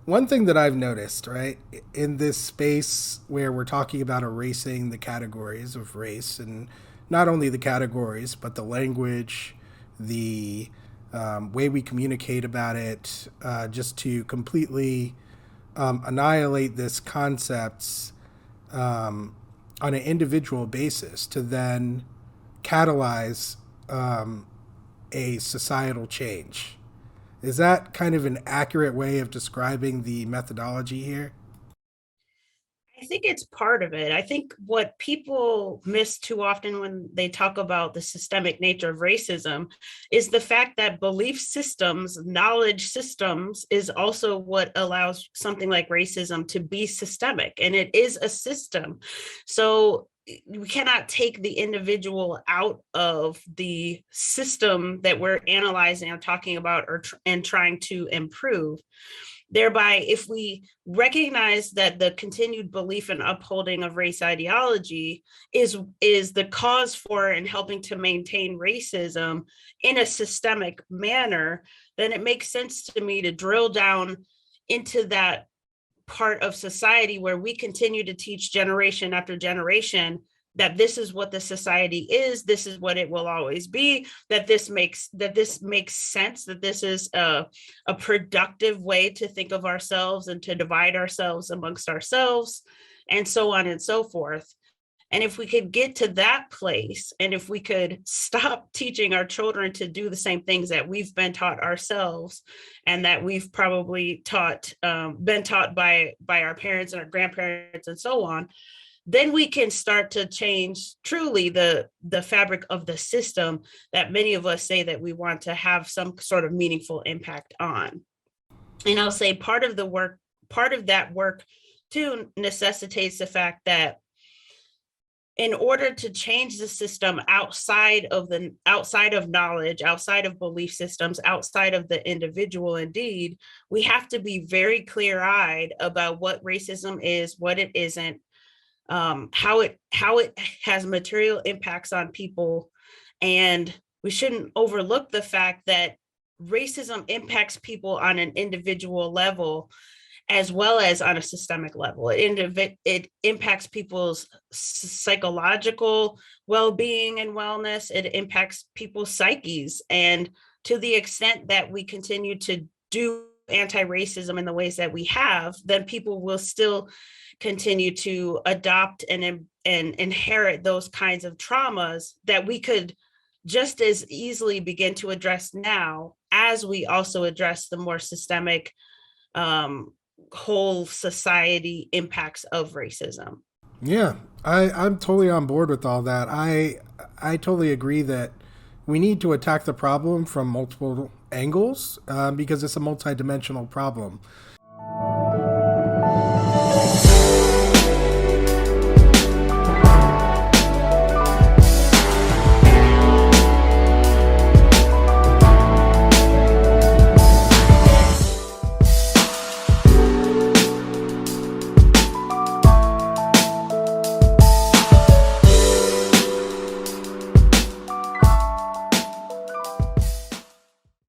one thing that I've noticed, right, in this space where we're talking about erasing the categories of race, and not only the categories, but the language, the way we communicate about it, just to completely annihilate this concepts on an individual basis to then catalyze a societal change. Is that kind of an accurate way of describing the methodology here? I think it's part of it. I think what people miss too often when they talk about the systemic nature of racism is the fact that belief systems, knowledge systems, is also what allows something like racism to be systemic, and it is a system. So we cannot take the individual out of the system that we're analyzing or talking about and trying to improve. Thereby, if we recognize that the continued belief and upholding of race ideology is the cause for and helping to maintain racism in a systemic manner, then it makes sense to me to drill down into that part of society where we continue to teach generation after generation that this is what the society is, this is what it will always be, that this makes sense, that this is a productive way to think of ourselves and to divide ourselves amongst ourselves, and so on and so forth. And if we could get to that place, and if we could stop teaching our children to do the same things that we've been taught ourselves, and that we've probably been taught by our parents and our grandparents and so on, then we can start to change truly the fabric of the system that many of us say that we want to have some sort of meaningful impact on. And I'll say part of that work too necessitates the fact that in order to change the system outside of knowledge, outside of belief systems, outside of the individual, indeed, we have to be very clear-eyed about what racism is, what it isn't, how it has material impacts on people. And we shouldn't overlook the fact that racism impacts people on an individual level as well as on a systemic level. It impacts people's psychological well-being and wellness. It impacts people's psyches. And to the extent that we continue to do anti-racism in the ways that we have, then people will still continue to adopt and inherit those kinds of traumas that we could just as easily begin to address now, as we also address the more systemic whole society impacts of racism. Yeah, I'm totally on board with all that. I totally agree that we need to attack the problem from multiple angles because it's a multidimensional problem.